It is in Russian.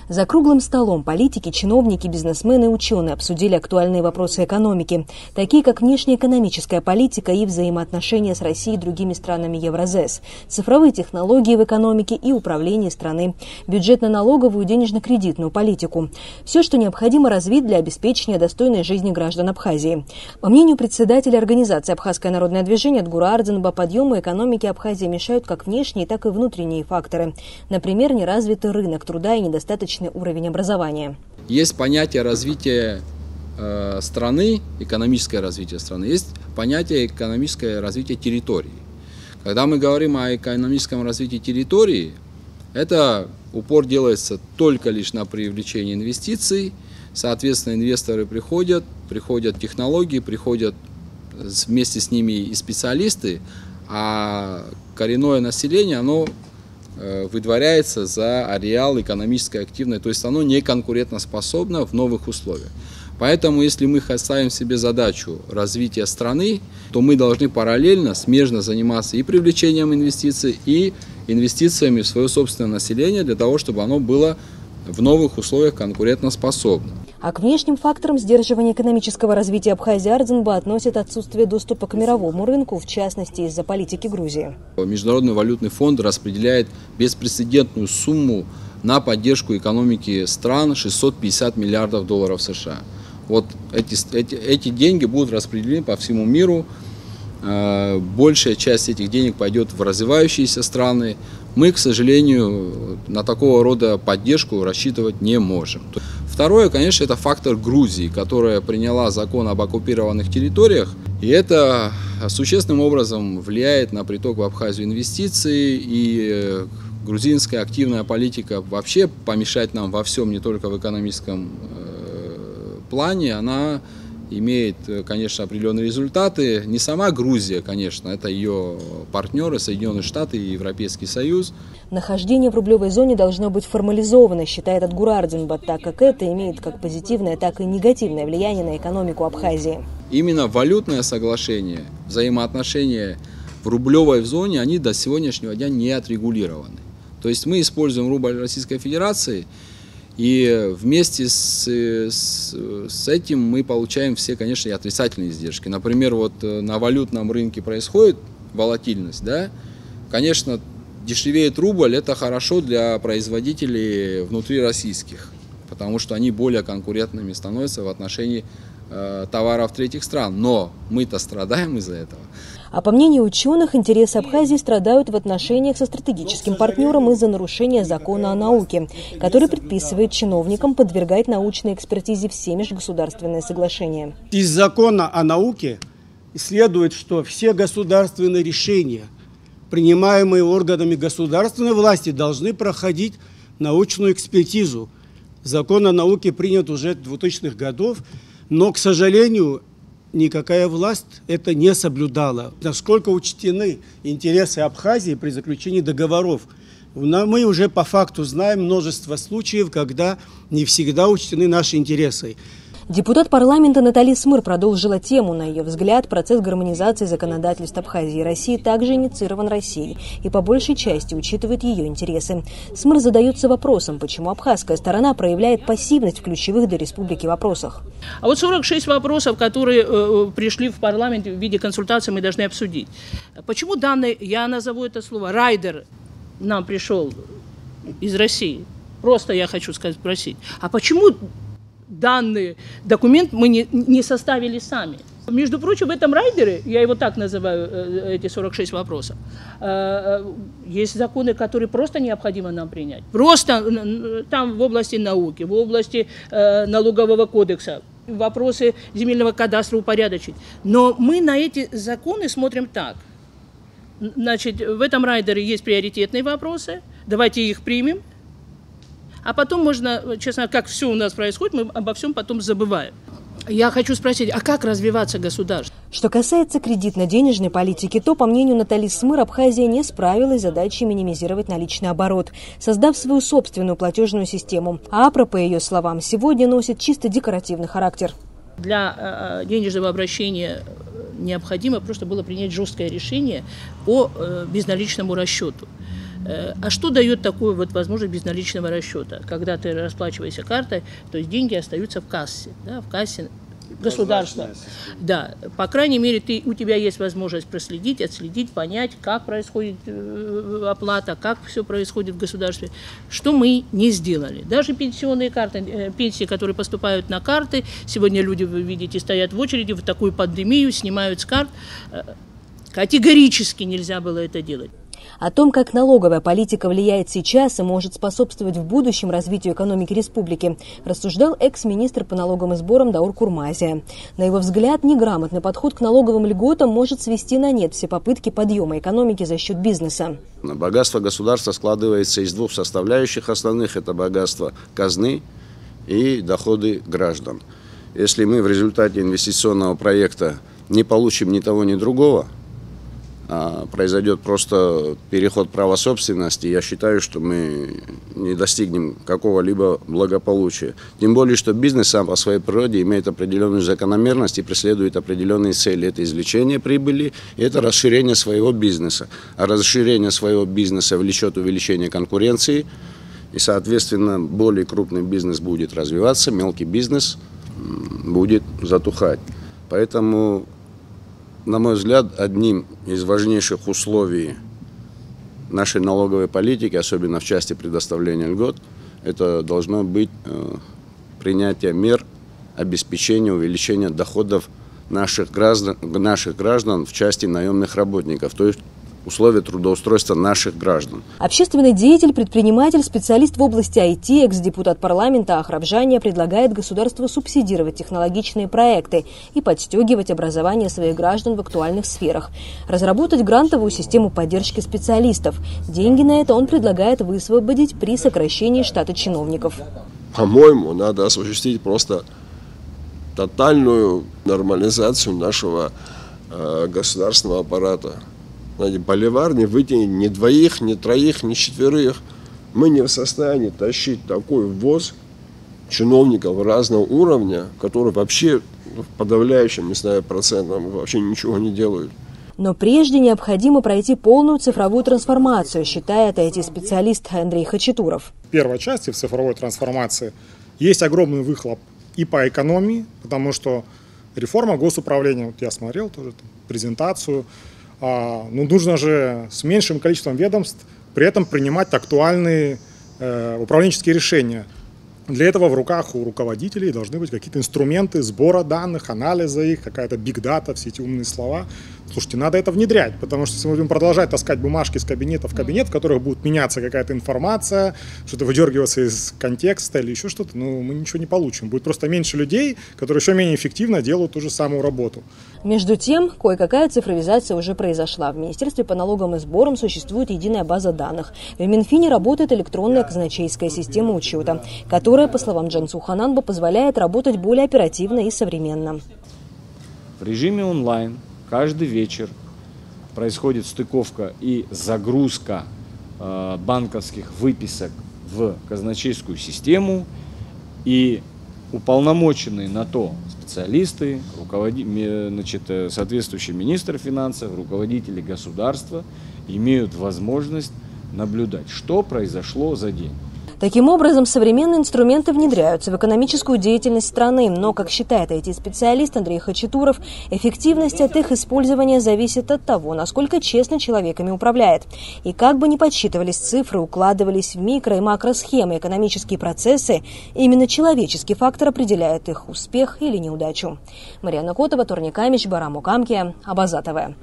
За круглым столом политики, чиновники, бизнесмены и ученые обсудили актуальные вопросы экономики, такие как внешнеэкономическая политика и взаимоотношения с Россией и другими странами Евразес, цифровые технологии в экономике и управлении страны, бюджетно-налоговую и денежно-кредитную политику. Все, что необходимо развить для обеспечения достойной жизни граждан Абхазии. По мнению председателя организации «Абхазское народное движение» Тгура Ардзинба, подъему экономики Абхазии мешают как внешние, так и внутренние факторы. Например, неразвитый рынок труда и недостаточный уровень образования. Есть понятие развития страны, экономическое развитие страны, есть понятие экономическое развитие территории. Когда мы говорим о экономическом развитии территории, это упор делается только лишь на привлечение инвестиций, соответственно, инвесторы приходят технологии, приходят вместе с ними и специалисты, а коренное население, оно выдворяется за ареал экономической активной, то есть оно не конкурентоспособно в новых условиях. Поэтому, если мы ставим себе задачу развития страны, то мы должны параллельно, смежно заниматься и привлечением инвестиций, и инвестициями в свое собственное население, для того, чтобы оно было в новых условиях конкурентоспособно. А к внешним факторам сдерживания экономического развития Абхазии Ардзинба относит отсутствие доступа к мировому рынку, в частности из-за политики Грузии. Международный валютный фонд распределяет беспрецедентную сумму на поддержку экономики стран — 650 миллиардов долларов США. Вот эти деньги будут распределены по всему миру. Большая часть этих денег пойдет в развивающиеся страны. Мы, к сожалению, на такого рода поддержку рассчитывать не можем. Второе, конечно, это фактор Грузии, которая приняла закон об оккупированных территориях. И это существенным образом влияет на приток в Абхазию инвестиций. И грузинская активная политика вообще помешать нам во всем, не только в экономическом плане, она имеет, конечно, определенные результаты. Не сама Грузия, конечно, это ее партнеры, Соединенные Штаты и Европейский Союз. Нахождение в рублевой зоне должно быть формализовано, считает Тгур Ардзинба, так как это имеет как позитивное, так и негативное влияние на экономику Абхазии. Именно валютное соглашение, взаимоотношения в рублевой зоне, они до сегодняшнего дня не отрегулированы. То есть мы используем рубль Российской Федерации, и вместе с этим мы получаем все, конечно, и отрицательные издержки. Например, вот на валютном рынке происходит волатильность, да? Конечно, дешевеет рубль, это хорошо для производителей внутрироссийских, потому что они более конкурентными становятся в отношении товаров третьих стран. Но мы-то страдаем из-за этого. А по мнению ученых, интересы Абхазии страдают в отношениях со стратегическим партнером из-за нарушения закона о науке, который предписывает чиновникам подвергать научной экспертизе все межгосударственные соглашения. Из закона о науке следует, что все государственные решения, принимаемые органами государственной власти, должны проходить научную экспертизу. Закон о науке принят уже 2000-х годов, но, к сожалению, никакая власть это не соблюдала. Насколько учтены интересы Абхазии при заключении договоров. Мы уже по факту знаем множество случаев, когда не всегда учтены наши интересы. Депутат парламента Натали Смыр продолжила тему. На ее взгляд, процесс гармонизации законодательств Абхазии и России также инициирован Россией и по большей части учитывает ее интересы. Смыр задается вопросом, почему абхазская сторона проявляет пассивность в ключевых для республики вопросах. А вот 46 вопросов, которые пришли в парламент в виде консультаций, мы должны обсудить. Почему данный, я назову это слово, райдер нам пришел из России? Просто я хочу спросить, а почему данный документ мы не составили сами? Между прочим, в этом райдере, я его так называю, эти 46 вопросов, есть законы, которые просто необходимо нам принять. Просто там в области науки, в области налогового кодекса, вопросы земельного кадастра упорядочить. Но мы на эти законы смотрим так. Значит, в этом райдере есть приоритетные вопросы, давайте их примем. А потом можно, честно, как все у нас происходит, мы обо всем потом забываем. Я хочу спросить, а как развиваться государству? Что касается кредитно-денежной политики, то, по мнению Натали Смыр, Абхазия не справилась с задачей минимизировать наличный оборот, создав свою собственную платежную систему. А АПРА, по ее словам, сегодня носит чисто декоративный характер. Для денежного обращения необходимо просто было принять жесткое решение по безналичному расчету. А что дает такую вот возможность безналичного расчета? Когда ты расплачиваешься картой, то есть деньги остаются в кассе, да, в кассе государства. Да, по крайней мере, у тебя есть возможность проследить, отследить, понять, как происходит оплата, как все происходит в государстве, что мы не сделали. Даже пенсионные карты, пенсии, которые поступают на карты, сегодня люди, вы видите, стоят в очереди в такую пандемию, снимают с карт. Категорически нельзя было это делать. О том, как налоговая политика влияет сейчас и может способствовать в будущем развитию экономики республики, рассуждал экс-министр по налогам и сборам Даур Курмазия. На его взгляд, неграмотный подход к налоговым льготам может свести на нет все попытки подъема экономики за счет бизнеса. Богатство государства складывается из двух составляющих основных. Это богатство казны и доходы граждан. Если мы в результате инвестиционного проекта не получим ни того, ни другого, произойдет просто переход права собственности, я считаю, что мы не достигнем какого-либо благополучия. Тем более, что бизнес сам по своей природе имеет определенную закономерность и преследует определенные цели. Это извлечение прибыли, и это расширение своего бизнеса. А расширение своего бизнеса влечет увеличение конкуренции, и, соответственно, более крупный бизнес будет развиваться, мелкий бизнес будет затухать. Поэтому, на мой взгляд, одним из важнейших условий нашей налоговой политики, особенно в части предоставления льгот, это должно быть принятие мер обеспечения увеличения доходов наших граждан в части наемных работников, то есть условия трудоустройства наших граждан. Общественный деятель, предприниматель, специалист в области IT, экс-депутат парламента Ахрабжания предлагает государству субсидировать технологичные проекты и подстегивать образование своих граждан в актуальных сферах. Разработать грантовую систему поддержки специалистов. Деньги на это он предлагает высвободить при сокращении штата чиновников. По-моему, надо осуществить просто тотальную нормализацию нашего государственного аппарата. Боливар не вытянет ни двоих, ни троих, ни четверых. Мы не в состоянии тащить такой ввоз чиновников разного уровня, которые вообще в подавляющем, не знаю, процентном вообще ничего не делают. Но прежде необходимо пройти полную цифровую трансформацию, считает IT-специалист Андрей Хачатуров. В первой части в цифровой трансформации есть огромный выхлоп и по экономии, потому что реформа госуправления, вот я смотрел тоже презентацию, нужно же с меньшим количеством ведомств при этом принимать актуальные управленческие решения. Для этого в руках у руководителей должны быть какие-то инструменты сбора данных, анализа их, какая-то биг-дата, все эти умные слова. Слушайте, надо это внедрять, потому что если мы будем продолжать таскать бумажки из кабинета в кабинет, в которых будет меняться какая-то информация, что-то выдергиваться из контекста или еще что-то, мы ничего не получим. Будет просто меньше людей, которые еще менее эффективно делают ту же самую работу. Между тем, кое-какая цифровизация уже произошла. В Министерстве по налогам и сборам существует единая база данных. В Минфине работает электронная казначейская система учета, которая, по словам Джансу Хананба, позволяет работать более оперативно и современно. В режиме онлайн каждый вечер происходит стыковка и загрузка банковских выписок в казначейскую систему, и уполномоченные на то специалисты, соответствующий министр финансов, руководители государства имеют возможность наблюдать, что произошло за день. Таким образом, современные инструменты внедряются в экономическую деятельность страны, но, как считает IT-специалист Андрей Хачатуров, эффективность от их использования зависит от того, насколько честно человек ими управляет. И как бы ни подсчитывались цифры, укладывались в микро- и макросхемы экономические процессы, именно человеческий фактор определяет их успех или неудачу. Марьяна Котова, Торник Амич, Барам Укамки, Абаза ТВ.